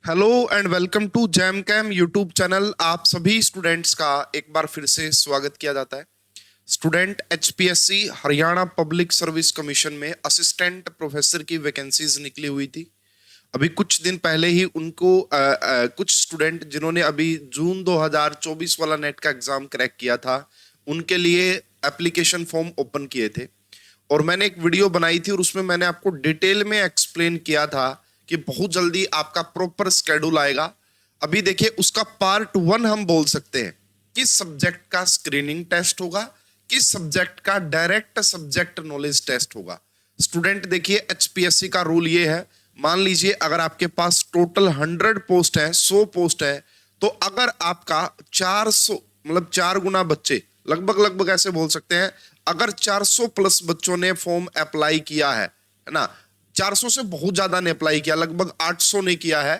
Hello and welcome to Jam Cam YouTube channel. आप सभी students का एक बार फिर से स्वागत किया जाता है। Student HPSC Haryana public service commission में असिस्टेंट प्रोफेसर की वैकेंसीज निकली हुई थी। अभी कुछ दिन पहले ही उनको कुछ स्टूडेंट जिन्होंने अभी जून 2024 वाला नेट का एग्जाम क्रैक किया था, उनके लिए एप्लीकेशन फॉर्म ओपन किए थे और मैंने एक वीडियो बनाई थी और उसमें मैंने आपको डिटेल में एक्सप्लेन किया था कि बहुत जल्दी आपका प्रॉपर स्केड्यूल आएगा। अभी देखिए, उसका पार्ट 1 हम बोल सकते हैं। किस सब्जेक्ट का स्क्रीनिंग टेस्ट होगा, किस सब्जेक्ट का डायरेक्ट सब्जेक्ट नॉलेज टेस्ट होगा। स्टूडेंट देखिए, एचपीएससी का रूल ये है, मान लीजिए अगर आपके पास टोटल 100 पोस्ट है, 100 पोस्ट है, तो अगर आपका 400 मतलब 4 गुना बच्चे, लगभग ऐसे बोल सकते हैं, अगर 400 प्लस बच्चों ने फॉर्म अप्लाई किया है ना, 400 से बहुत ज्यादा ने अप्लाई किया, लगभग 800 ने किया है,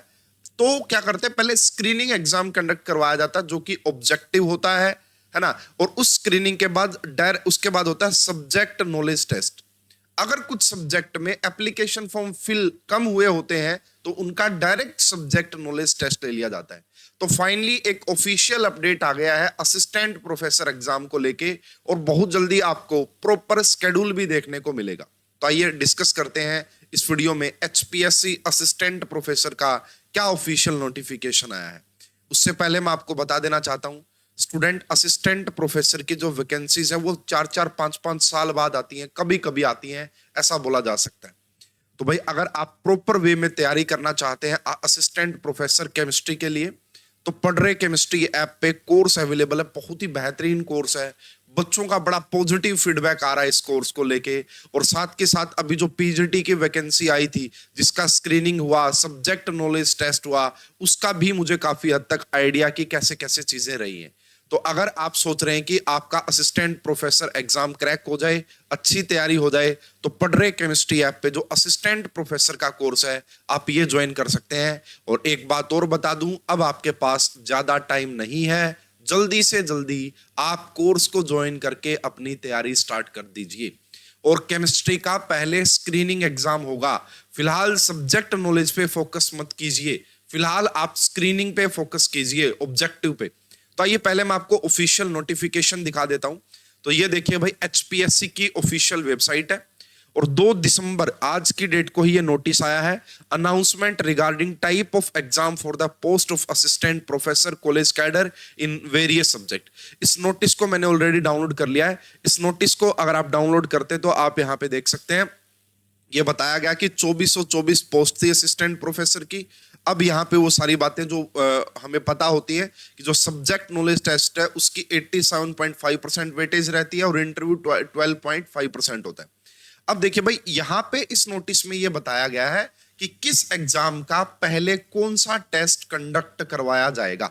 तो क्या करते हैं, पहले स्क्रीनिंग एग्जाम कंडक्ट करवाया जाता है जो कि ऑब्जेक्टिव होता है ना। और उस स्क्रीनिंग के बाद उसके बाद होता है सब्जेक्ट नॉलेज टेस्ट। अगर कुछ सब्जेक्ट में एप्लीकेशन फॉर्म फिल कम हुए होते हैं तो उनका डायरेक्ट सब्जेक्ट नॉलेज टेस्ट ले लिया जाता है। तो फाइनली एक ऑफिशियल अपडेट आ गया है असिस्टेंट प्रोफेसर एग्जाम को लेके, और बहुत जल्दी आपको प्रॉपर स्केड्यूल भी देखने को मिलेगा। तो आइए डिस्कस करते हैं इस वीडियो में एचपीएससी असिस्टेंट प्रोफेसर का क्या ऑफिशियल नोटिफिकेशन आया है। उससे पहले मैं आपको बता देना चाहता हूं, स्टूडेंट असिस्टेंट प्रोफेसर की जो वैकेंसीज है वो 4-4 5-5 साल बाद आती हैं, कभी कभी आती हैं, ऐसा बोला जा सकता है। तो भाई, अगर आप प्रॉपर वे में तैयारी करना चाहते हैं असिस्टेंट प्रोफेसर केमिस्ट्री के लिए, तो पढ़ रहे केमिस्ट्री ऐप पे कोर्स अवेलेबल है। बहुत ही बेहतरीन कोर्स है, बच्चों का बड़ा पॉजिटिव फीडबैक आ रहा है इस कोर्स को लेके। और साथ के साथ अभी जो पीजीटी की वैकेंसी आई थी, जिसका स्क्रीनिंग हुआ, सब्जेक्ट नॉलेज टेस्ट हुआ, उसका भी मुझे काफी हद तक आइडिया कि कैसे कैसे चीजें रही हैं। तो अगर आप सोच रहे हैं कि आपका असिस्टेंट प्रोफेसर एग्जाम क्रैक हो जाए, अच्छी तैयारी हो जाए, तो पढ़ रहे केमिस्ट्री ऐप पे जो असिस्टेंट प्रोफेसर का कोर्स है, आप ये ज्वाइन कर सकते हैं। और एक बात और बता दूं, अब आपके पास ज्यादा टाइम नहीं है, जल्दी से जल्दी आप कोर्स को ज्वाइन करके अपनी तैयारी स्टार्ट कर दीजिए। और केमिस्ट्री का पहले स्क्रीनिंग एग्जाम होगा। फिलहाल सब्जेक्ट नॉलेज पे फोकस मत कीजिए, फिलहाल आप स्क्रीनिंग पे फोकस कीजिए, ऑब्जेक्टिव पे। तो आइए पहले मैं आपको ऑफिशियल नोटिफिकेशन दिखा देता हूं। तो ये देखिए भाई, एचपीएससी की ऑफिशियल वेबसाइट है और 2 दिसंबर आज की डेट को ही ये नोटिस आया है। Announcement regarding type of exam for the post of assistant professor college cadre in various subject. इस नोटिस को मैंने ऑलरेडी डाउनलोड कर लिया है। इस नोटिस को अगर आप डाउनलोड करते तो आप यहाँ पे देख सकते हैं, ये बताया गया कि 2424 पोस्ट थी असिस्टेंट प्रोफेसर की। अब यहाँ पे वो सारी बातें जो हमें पता होती है कि जो सब्जेक्ट नॉलेज टेस्ट है उसकी 87.5% वेटेज रहती है और इंटरव्यू 12.5% होता है। अब देखिए भाई, यहाँ पे इस नोटिस में ये बताया गया है कि किस एग्जाम का पहले कौन सा टेस्ट कंडक्ट करवाया जाएगा।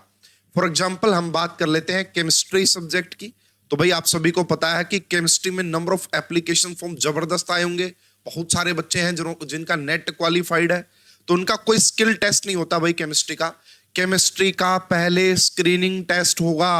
फॉर एग्जाम्पल हम बात कर लेते हैं केमिस्ट्री सब्जेक्ट की। तो भाई, आप सभी को पता है कि केमिस्ट्री में नंबर ऑफ एप्लीकेशन फॉर्म जबरदस्त आए होंगे। बहुत सारे बच्चे हैं जिनका नेट क्वालिफाइड है, तो उनका कोई स्किल टेस्ट नहीं होता भाई केमिस्ट्री का। केमिस्ट्री का पहले स्क्रीनिंग टेस्ट होगा,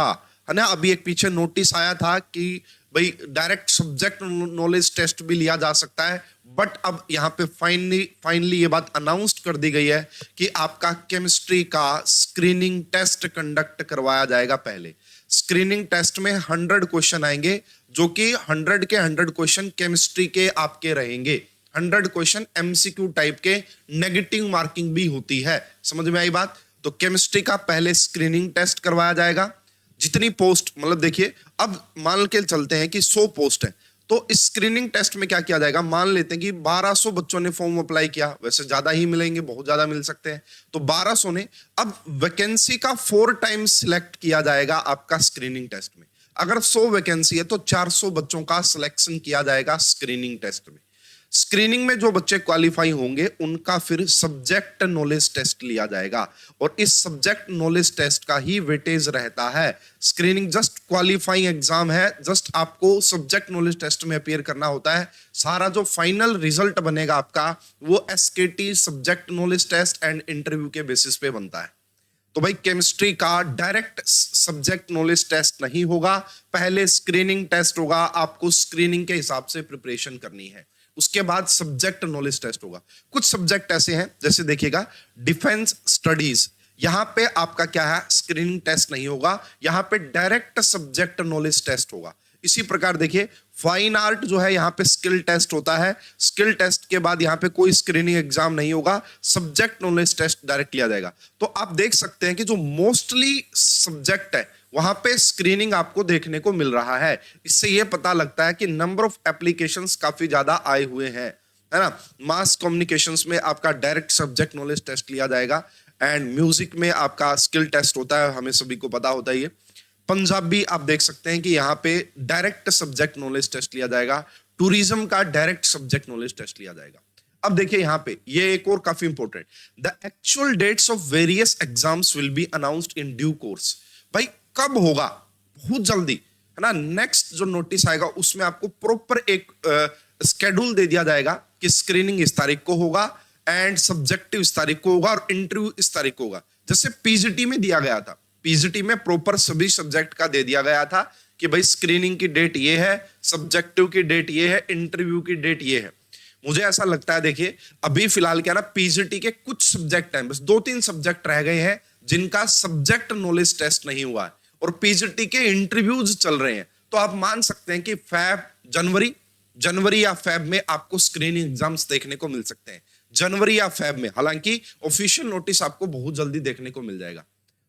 है ना। अभी एक पीछे नोटिस आया था कि भाई डायरेक्ट सब्जेक्ट नॉलेज टेस्ट भी लिया जा सकता है, बट अब यहाँ पे फाइनली ये बात अनाउंस्ड कर दी गई है कि आपका केमिस्ट्री का स्क्रीनिंग टेस्ट कंडक्ट करवाया जाएगा। पहले स्क्रीनिंग टेस्ट में 100 क्वेश्चन आएंगे, जो कि 100 के 100 क्वेश्चन केमिस्ट्री के आपके रहेंगे। 100 क्वेश्चन एमसीक्यू टाइप के, नेगेटिव मार्किंग भी होती है। समझ में आई बात। तो केमिस्ट्री का पहले स्क्रीनिंग टेस्ट करवाया जाएगा। जितनी पोस्ट, मतलब देखिए, अब मान के चलते हैं कि 100 पोस्ट है, तो इस स्क्रीनिंग टेस्ट में क्या किया जाएगा, मान लेते हैं कि 1200 बच्चों ने फॉर्म अप्लाई किया, वैसे ज्यादा ही मिलेंगे, बहुत ज्यादा मिल सकते हैं, तो 1200 ने, अब वैकेंसी का 4 टाइम्स सिलेक्ट किया जाएगा आपका स्क्रीनिंग टेस्ट में। अगर 100 वैकेंसी है तो 400 बच्चों का सिलेक्शन किया जाएगा स्क्रीनिंग टेस्ट में। स्क्रीनिंग में जो बच्चे क्वालिफाई होंगे उनका फिर सब्जेक्ट नॉलेज टेस्ट लिया जाएगा, और इस सब्जेक्ट नॉलेज टेस्ट का ही वेटेज रहता है। स्क्रीनिंग जस्ट क्वालिफाइंग एग्जाम है, जस्ट आपको सब्जेक्ट नॉलेज टेस्ट में अपीयर करना होता है। सारा जो फाइनल रिजल्ट बनेगा आपका, वो SKT subject knowledge test and interview के बेसिस पे बनता है। तो भाई, केमिस्ट्री का डायरेक्ट सब्जेक्ट नॉलेज टेस्ट नहीं होगा, पहले स्क्रीनिंग टेस्ट होगा। आपको स्क्रीनिंग के हिसाब से प्रिपरेशन करनी है। उसके बाद सब्जेक्ट नॉलेज टेस्ट होगा। कुछ सब्जेक्ट ऐसे हैं, जैसे देखिएगा डिफेंस स्टडीज, यहां पे आपका क्या है, स्क्रीनिंग टेस्ट नहीं होगा, यहां पे डायरेक्ट सब्जेक्ट नॉलेज टेस्ट होगा। इसी प्रकार देखिए फाइन आर्ट जो है, यहां पे स्किल टेस्ट होता है, स्किल टेस्ट के बाद यहां पे कोई स्क्रीनिंग एग्जाम नहीं होगा, सब्जेक्ट नॉलेज टेस्ट डायरेक्ट लिया जाएगा। तो आप देख सकते हैं कि जो मोस्टली सब्जेक्ट है वहां पे स्क्रीनिंग आपको देखने को मिल रहा है। इससे यह पता लगता है कि नंबर ऑफ एप्लीकेशंस काफी ज्यादा आए हुए हैं, है ना। मास कम्युनिकेशंस में आपका डायरेक्ट सब्जेक्ट नॉलेज टेस्ट लिया जाएगा, एंड म्यूजिक में आपका स्किल टेस्ट होता है, हमें सभी को पता होता है। पंजाबी आप देख सकते हैं कि यहाँ पे डायरेक्ट सब्जेक्ट नॉलेज टेस्ट लिया जाएगा, टूरिज्म का डायरेक्ट सब्जेक्ट नॉलेज टेस्ट लिया जाएगा। अब देखिए यहाँ पे ये एक और काफी important, the actual dates of various exams will be announced in due course. भाई कब होगा, बहुत जल्दी, है ना। नेक्स्ट जो नोटिस आएगा उसमें आपको प्रॉपर एक स्केड्यूल दे दिया जाएगा कि स्क्रीनिंग इस तारीख को होगा एंड सब्जेक्टिव इस तारीख को होगा और इंटरव्यू इस तारीख को होगा। जैसे पीजीटी में दिया गया था, पीजीटी में प्रॉपर सभी सब्जेक्ट का दे दिया गया था कि भाई स्क्रीनिंग की डेट ये है, सब्जेक्टिव की डेट ये है, इंटरव्यू की डेट ये है। मुझे ऐसा लगता है, देखिए अभी फिलहाल क्या ना, पीजीटी के कुछ सब्जेक्ट हैं, बस 2-3 सब्जेक्ट रह गए हैं जिनका सब्जेक्ट नॉलेज टेस्ट नहीं हुआ है और पीजीटी के इंटरव्यूज चल रहे हैं। तो आप मान सकते हैं कि जनवरी या फेब में आपको स्क्रीनिंग एग्जाम्स देखने को मिल सकते हैं, जनवरी या फेब में। हालांकि ऑफिशियल नोटिस आपको बहुत जल्दी देखने को मिल जाएगा।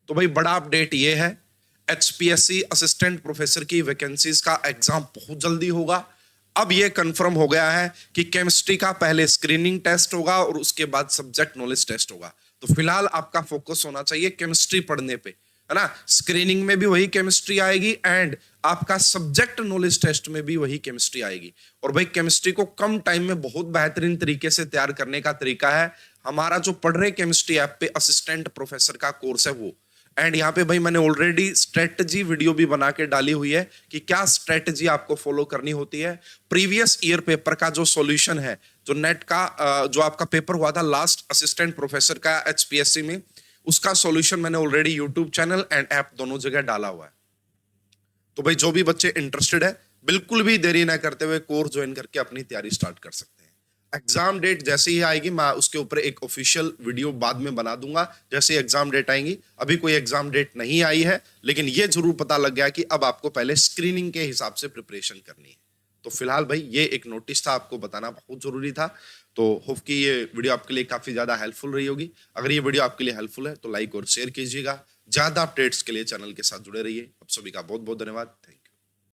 तो भाई बड़ा अपडेट ये है, एचपीएससी असिस्टेंट प्रोफेसर की वैकेंसीज का एग्जाम बहुत जल्दी होगा। अब ये कंफर्म हो गया है कि केमिस्ट्री का पहले स्क्रीनिंग टेस्ट होगा और उसके बाद सब्जेक्ट नॉलेज टेस्ट होगा। तो फिलहाल आपका फोकस होना चाहिए केमिस्ट्री पढ़ने पे, है ना। स्क्रीनिंग में भी वही केमिस्ट्री आएगी एंड आपका सब्जेक्ट नॉलेज टेस्ट में भी वही केमिस्ट्री आएगी। और भाई केमिस्ट्री को कम टाइम में बहुत बेहतरीन तरीके से तैयार करने का तरीका है हमारा जो पढ़ रहे केमिस्ट्री ऐप पे असिस्टेंट प्रोफेसर का कोर्स है वो। एंड यहाँ पे भाई मैंने ऑलरेडी स्ट्रेटजी वीडियो भी बना के डाली हुई है कि क्या स्ट्रेटजी आपको फॉलो करनी होती है। प्रीवियस ईयर पेपर का जो सॉल्यूशन है, जो नेट का जो आपका पेपर हुआ था लास्ट असिस्टेंट प्रोफेसर का एचपीएससी में, उसका सॉल्यूशन मैंने already YouTube channel and app दोनों जगह डाला हुआ है। तो भाई जो भी बच्चे इंटरेस्टेड है, बिल्कुल भी देरी ना करते हुए कोर्स ज्वाइन करके अपनी तैयारी स्टार्ट कर सकते हैं। एग्जाम डेट जैसे ही आएगी मैं उसके ऊपर एक ऑफिशियल वीडियो बाद में बना दूंगा, जैसे ही एग्जाम डेट आएंगी। अभी कोई एग्जाम डेट नहीं आई है, लेकिन ये जरूर पता लग गया कि अब आपको पहले स्क्रीनिंग के हिसाब से प्रिपरेशन करनी है। तो फिलहाल भाई ये एक नोटिस था, आपको बताना बहुत जरूरी था। तो होप कि ये वीडियो आपके लिए काफी ज्यादा हेल्पफुल रही होगी। अगर ये वीडियो आपके लिए हेल्पफुल है तो लाइक और शेयर कीजिएगा। ज्यादा अपडेट्स के लिए चैनल के साथ जुड़े रहिए। आप सभी का बहुत बहुत धन्यवाद। Thank you.